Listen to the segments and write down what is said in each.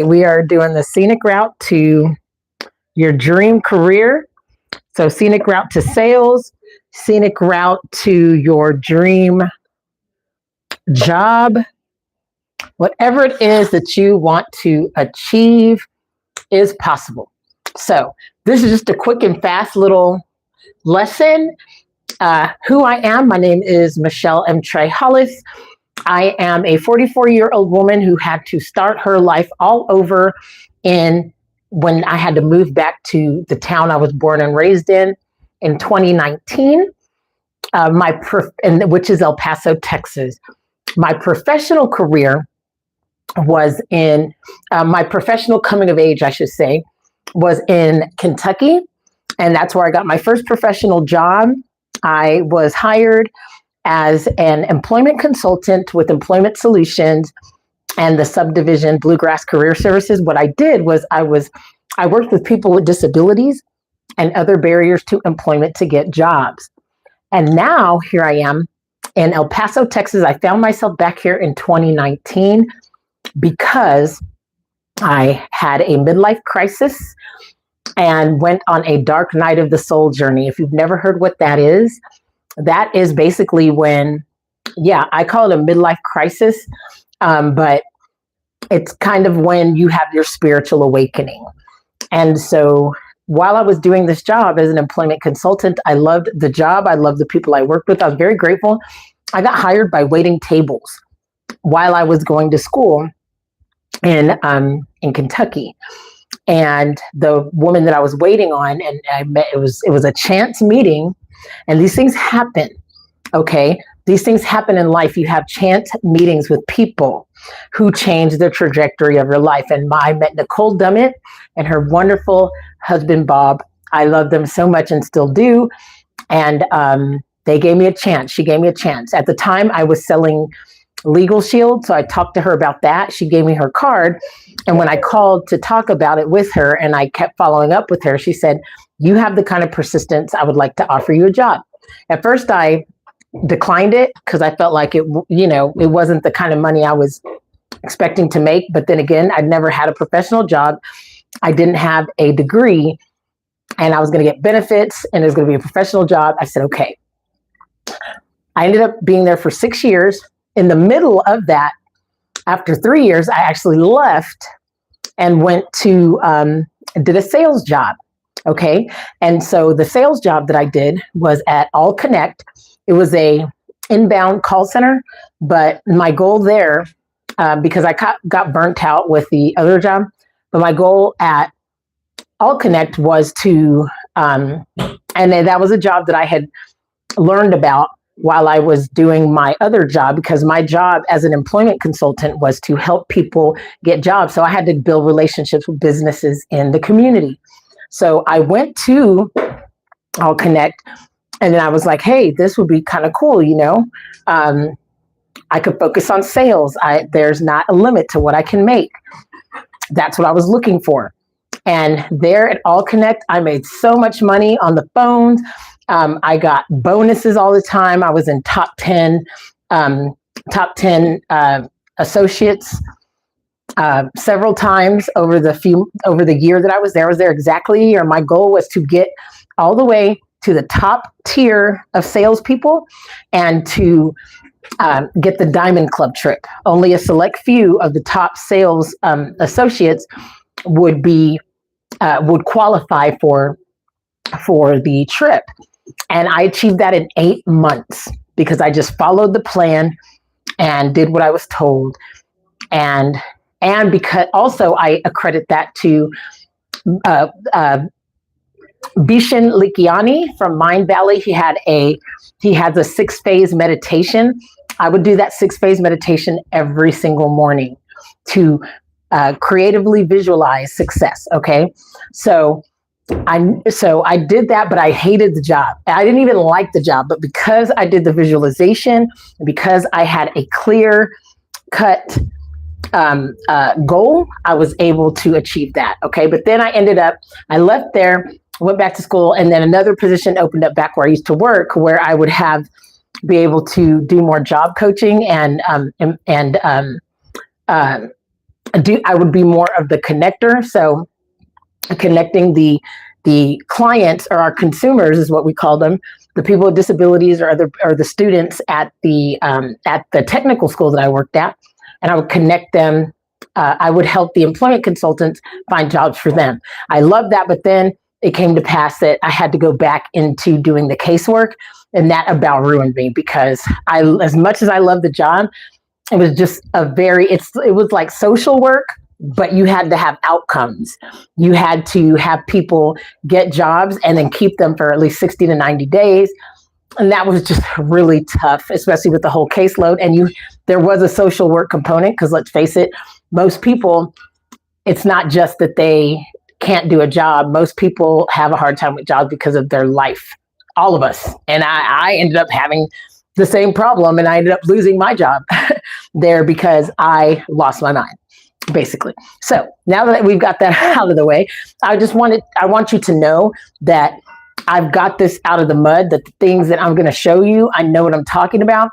We are doing the scenic route to your dream career. So scenic route to sales, scenic route to your dream job, whatever it is that you want to achieve is possible. So this is just a quick and fast little lesson. Who I am, my name is Michelle M. Trey Hollis. I am a 44-year-old woman who had to start her life all over when I had to move back to the town I was born and raised in 2019, which is El Paso, Texas. My professional career was in, my professional coming of age, I should say, was in Kentucky. And that's where I got my first professional job. I was hired as an employment consultant with Employment Solutions and the subdivision Bluegrass Career Services. What I did was I worked with people with disabilities and other barriers to employment to get jobs. And now here I am in El Paso, Texas. I found myself back here in 2019 because I had a midlife crisis and went on a dark night of the soul journey. If you've never heard what that is basically when, I call it a midlife crisis, but it's kind of when you have your spiritual awakening. And so while I was doing this job as an employment consultant, I loved the job. I loved the people I worked with. I was very grateful. I got hired by waiting tables while I was going to school in Kentucky. And the woman that I was waiting on, and I met, it was a chance meeting, and these things happen. Okay. These things happen in life. You have chance meetings with people who change the trajectory of your life. And I met Nicole Dummett and her wonderful husband, Bob. I love them so much and still do. And they gave me a chance. She gave me a chance. At the time, I was selling Legal Shield. So I talked to her about that. She gave me her card. And when I called to talk about it with her and I kept following up with her, she said, "You have the kind of persistence. I would like to offer you a job." At first, I declined it because I felt like it wasn't the kind of money I was expecting to make. But then again, I'd never had a professional job. I didn't have a degree and I was going to get benefits and it was going to be a professional job. I said, okay. I ended up being there for 6 years. In the middle of that, after 3 years, I actually left and went to, did a sales job. Okay. And so the sales job that I did was at All Connect. It was a inbound call center, but my goal there, because I got burnt out with the other job, but my goal at All Connect was to, and then that was a job that I had learned about while I was doing my other job, because my job as an employment consultant was to help people get jobs. So I had to build relationships with businesses in the community. So I went to All Connect and then I was like, hey, this would be kind of cool. I could focus on sales. There's not a limit to what I can make. That's what I was looking for. And there at All Connect, I made so much money on the phones. I got bonuses all the time. I was in top 10 associates several times over the year that I was there. I was there exactly a year. My goal was to get all the way to the top tier of salespeople and to get the Diamond Club trip. Only a select few of the top sales associates would qualify for the trip. And I achieved that in 8 months because I just followed the plan and did what I was told. And because also I accredit that to Bishan Likiani from Mind Valley. He has a 6-phase meditation. I would do that 6-phase meditation every single morning to creatively visualize success. Okay. So I did that, but I hated the job. I didn't even like the job, but because I did the visualization, because I had a clear cut goal, I was able to achieve that. Okay. But then I left there, went back to school, and then another position opened up back where I used to work, where I would be able to do more job coaching and I would be more of the connector. So connecting the clients, or our consumers is what we call them, the people with disabilities, or the students at the technical school that I worked at, and I would connect them. I would help the employment consultants find jobs for them. I loved that, but then it came to pass that I had to go back into doing the casework, and that about ruined me, because as much as I loved the job, it was just it was like social work, but you had to have outcomes. You had to have people get jobs and then keep them for at least 60 to 90 days. And that was just really tough, especially with the whole caseload. And there was a social work component, because let's face it, most people, it's not just that they can't do a job. Most people have a hard time with jobs because of their life, all of us. And I ended up having the same problem, and I ended up losing my job there because I lost my mind, basically. So now that we've got that out of the way, I want you to know that I've got this out of the mud, that the things that I'm going to show you, I know what I'm talking about,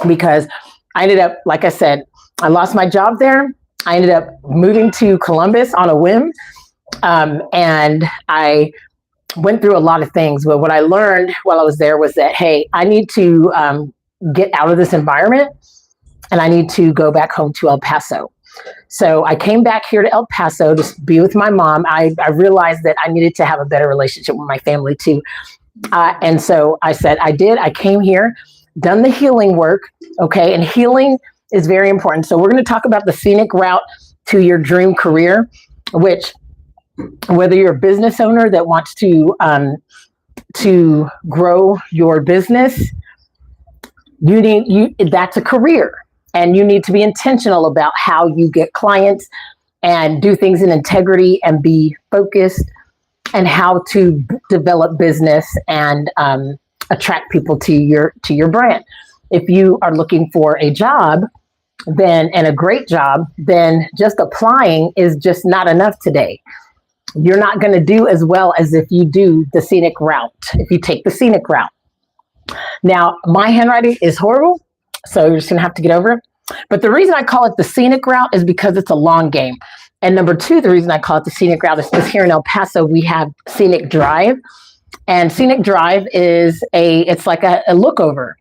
because I ended up, like I said, I lost my job there. I ended up moving to Columbus on a whim. And I went through a lot of things, but what I learned while I was there was that, hey, I need to get out of this environment, and I need to go back home to El Paso. So I came back here to El Paso to be with my mom. I realized that I needed to have a better relationship with my family too. And so I said, I came here, done the healing work. Okay. And healing is very important. So we're going to talk about the scenic route to your dream career, which, whether you're a business owner that wants to grow your business, that's a career. And you need to be intentional about how you get clients and do things in integrity and be focused, and how to develop business and attract people to your brand. If you are looking for a job, and a great job, then just applying is just not enough today. You're not going to do as well as if you do the scenic route, if you take the scenic route. Now, my handwriting is horrible, so you're just going to have to get over it. But the reason I call it the scenic route is because it's a long game. And number two, the reason I call it the scenic route is because here in El Paso, we have Scenic Drive. And Scenic Drive it's like a lookover.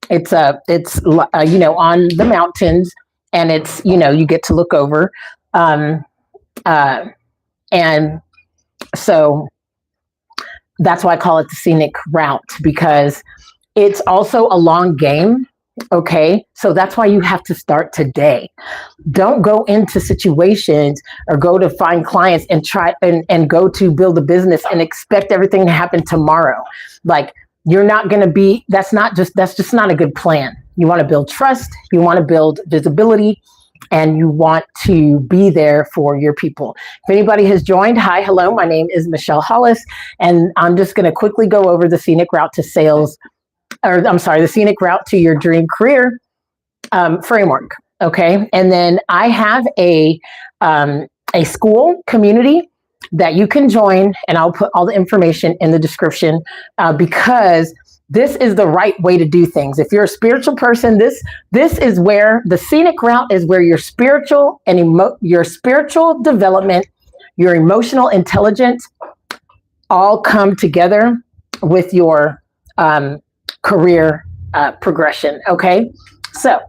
It's on the mountains, and it's, you get to look over. And so that's why I call it the scenic route, because it's also a long game. Okay. So that's why you have to start today. Don't go into situations or go to find clients and try and go to build a business and expect everything to happen tomorrow. Like, you're not going to be, that's just not a good plan. You want to build trust, you want to build visibility, and you want to be there for your people. If anybody has joined, hi, hello, my name is Michelle Hollis, and I'm just going to quickly go over the scenic route to sales, the scenic route to your dream career framework. Okay. And then I have a school community that you can join, and I'll put all the information in the description, because this is the right way to do things. If you're a spiritual person, this is where the scenic route is, where your spiritual and your spiritual development, your emotional intelligence all come together with your career progression. Okay. So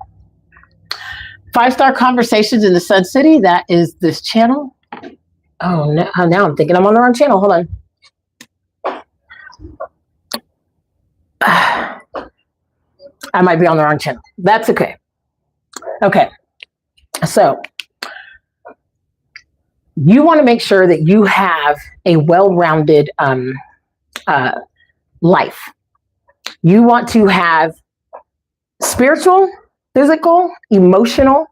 5-Star Conversations in the Sun City. That is this channel. Oh, no, now I'm thinking I'm on the wrong channel. Hold on. I might be on the wrong channel. That's okay. Okay. So you want to make sure that you have a well-rounded life. You want to have spiritual, physical, emotional,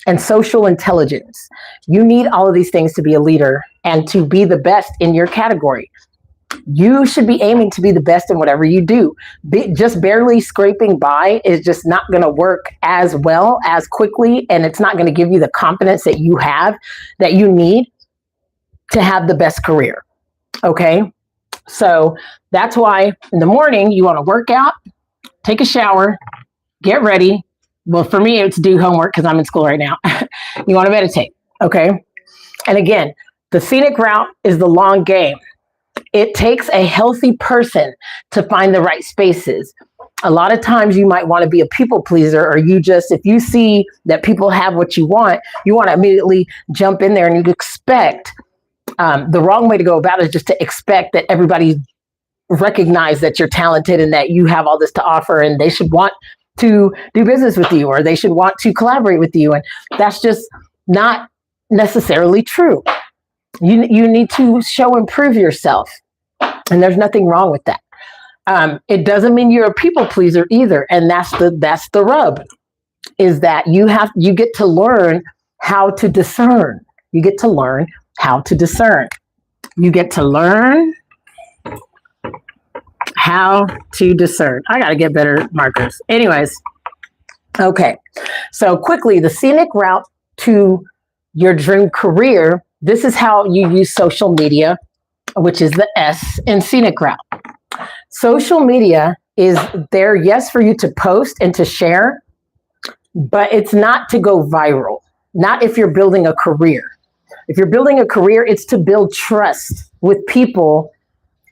and social intelligence. You need all of these things to be a leader and to be the best in your category. You should be aiming to be the best in whatever you do. Just barely scraping by is just not going to work as well, as quickly, and it's not going to give you the confidence that you need to have the best career. Okay? So that's why in the morning you want to work out, take a shower, get ready, Well, for me, it's do homework because I'm in school right now. You want to meditate. Okay. And again, the scenic route is the long game. It takes a healthy person to find the right spaces. A lot of times you might want to be a people pleaser, or if you see that people have what you want to immediately jump in there, and you expect, the wrong way to go about it is just to expect that everybody recognize that you're talented and that you have all this to offer, and they should want to do business with you, or they should want to collaborate with you. And that's just not necessarily true. You need to show and prove yourself. And there's nothing wrong with that. It doesn't mean you're a people pleaser either. And that's the rub, is that you get to learn how to discern. You get to learn how to discern. You get to learn how to discern. I got to get better markers. Anyways. Okay. So quickly, the scenic route to your dream career. This is how you use social media, which is the S in scenic route. Social media is there, yes, for you to post and to share, but it's not to go viral. Not if you're building a career. If you're building a career, it's to build trust with people.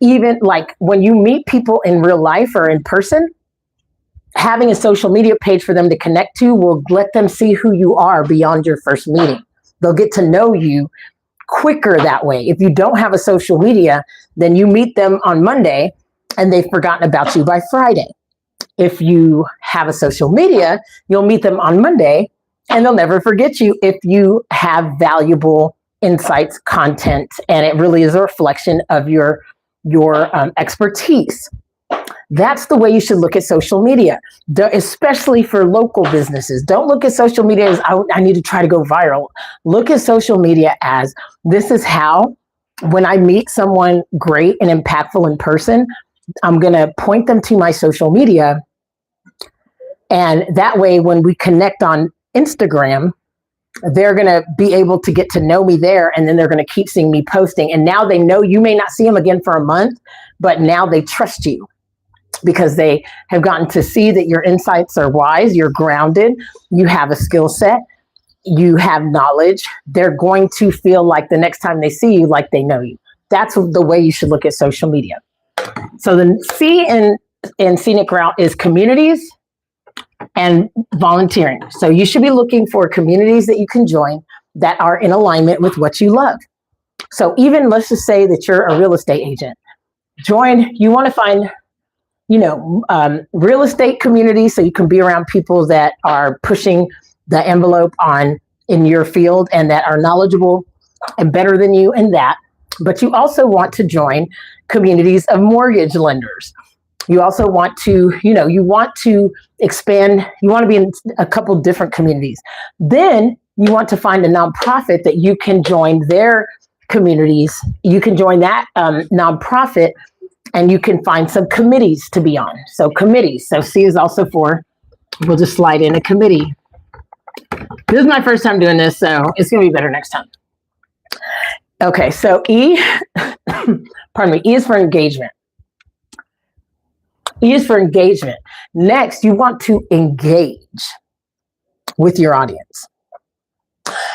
Even like when you meet people in real life or in person, having a social media page for them to connect to will let them see who you are beyond your first meeting. They'll get to know you quicker that way. If you don't have a social media, then you meet them on Monday and they've forgotten about you by Friday. If you have a social media, you'll meet them on Monday and they'll never forget you if you have valuable insights, content, and it really is a reflection of your expertise. That's the way you should look at social media, especially for local businesses. Don't look at social media as I need to try to go viral. Look at social media as this is how, when I meet someone great and impactful in person, I'm going to point them to my social media. And that way, when we connect on Instagram, they're going to be able to get to know me there. And then they're going to keep seeing me posting. And now they know you may not see them again for a month, but now they trust you because they have gotten to see that your insights are wise, you're grounded, you have a skill set, you have knowledge. They're going to feel like the next time they see you, like they know you. That's the way you should look at social media. So the C in scenic route is communities and volunteering. So you should be looking for communities that you can join that are in alignment with what you love. So even let's just say that you're a real estate agent. You want to find, real estate communities so you can be around people that are pushing the envelope in your field and that are knowledgeable and better than you in that. But you also want to join communities of mortgage lenders. You also want to, you want to expand. You want to be in a couple different communities. Then you want to find a nonprofit that you can join their communities. You can join that nonprofit and you can find some committees to be on. So committees. So C is also for, we'll just slide in a committee. This is my first time doing this, so it's going to be better next time. Okay, so E, pardon me, E is for engagement. E is for engagement. Next, you want to engage with your audience.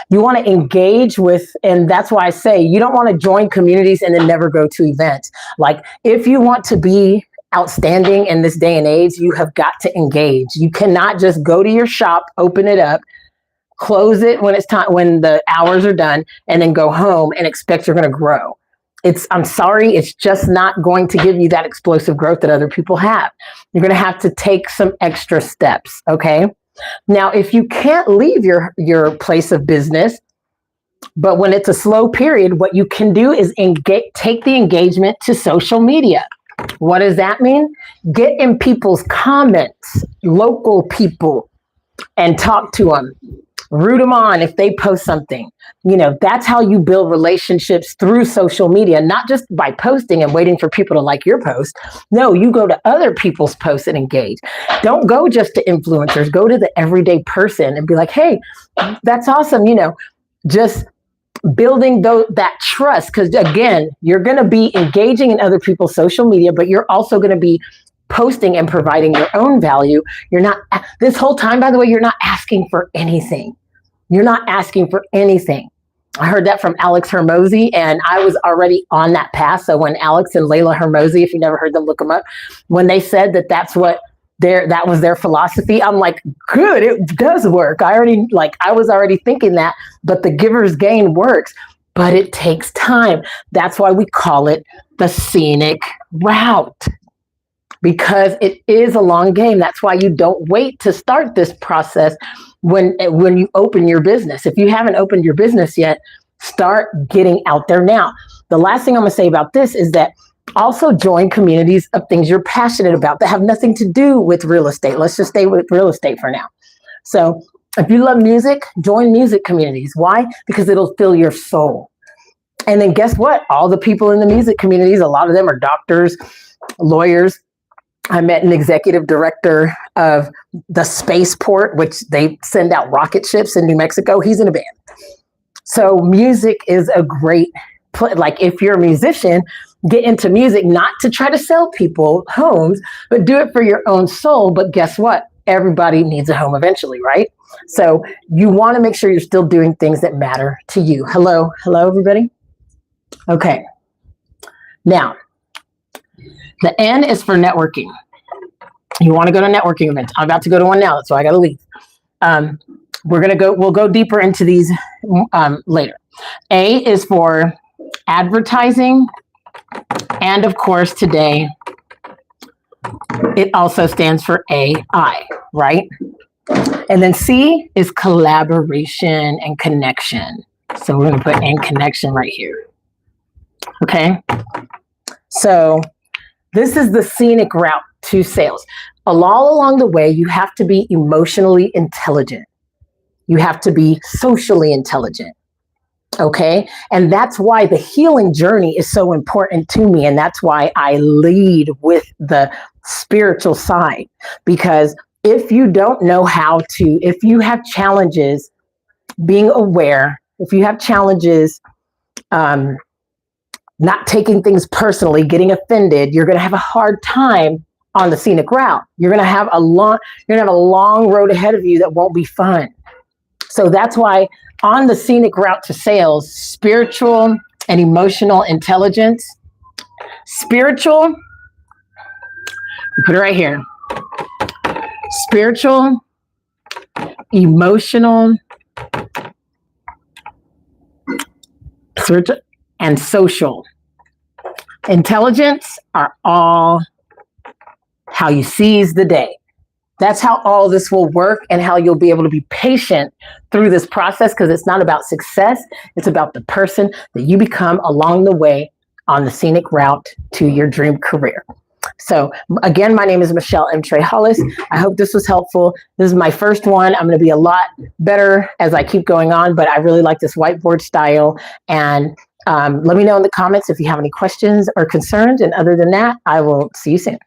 You want to engage with, and that's why I say you don't want to join communities and then never go to events. Like if you want to be outstanding in this day and age, you have got to engage. You cannot just go to your shop, open it up, close it when it's time, when the hours are done, and then go home and expect you're going to grow. I'm sorry, it's just not going to give you that explosive growth that other people have. You're going to have to take some extra steps, okay? Now, if you can't leave your place of business, but when it's a slow period, what you can do is take the engagement to social media. What does that mean? Get in people's comments, local people, and talk to them. Root them on if they post something. That's how you build relationships through social media, not just by posting and waiting for people to like your post. No, you go to other people's posts and engage. Don't go just to influencers. Go to the everyday person and be like, hey, that's awesome. Just building that trust. Because again, you're going to be engaging in other people's social media, but you're also going to be posting and providing your own value, you're not, this whole time, by the way, you're not asking for anything. You're not asking for anything. I heard that from Alex Hermosi, and I was already on that path. So when Alex and Layla Hermosi, if you never heard them, look them up, when they said that that was their philosophy, I'm like, good, it does work. I was already thinking that, but the giver's gain works, but it takes time. That's why we call it the scenic route, because it is a long game. That's why you don't wait to start this process when you open your business. If you haven't opened your business yet, start getting out there now. The last thing I'm going to say about this is that also join communities of things you're passionate about that have nothing to do with real estate. Let's just stay with real estate for now. So if you love music, join music communities. Why? Because it'll fill your soul. And then guess what? All the people in the music communities, a lot of them are doctors, lawyers. I met an executive director of the spaceport, which they send out rocket ships in New Mexico. He's in a band. So music is a great, like if you're a musician, get into music, not to try to sell people homes, but do it for your own soul. But guess what? Everybody needs a home eventually, right? So you want to make sure you're still doing things that matter to you. Hello, everybody. Okay. Now, the N is for networking. You want to go to networking events. I'm about to go to one now, so I got to leave. We'll go deeper into these later. A is for advertising. And of course, today, it also stands for AI, right? And then C is collaboration and connection. So we're going to put in connection right here. Okay. So this is the scenic route to sales. All along the way, you have to be emotionally intelligent. You have to be socially intelligent. Okay. And that's why the healing journey is so important to me. And that's why I lead with the spiritual side, because if you don't know how to, if you have challenges being aware, if you have challenges, not taking things personally, getting offended, you're going to have a hard time on the scenic route. You're going to have a long road ahead of you that won't be fun. So that's why on the scenic route to sales, spiritual and emotional intelligence, spiritual, put it right here, spiritual, emotional, and social intelligence are all how you seize the day. That's how all this will work, and how you'll be able to be patient through this process, because it's not about success. It's about the person that you become along the way on the scenic route to your dream career. So again, my name is Michelle M. Trey Hollis. I hope this was helpful. This is my first one. I'm going to be a lot better as I keep going on, but I really like this whiteboard style. And let me know in the comments if you have any questions or concerns. And other than that, I will see you soon.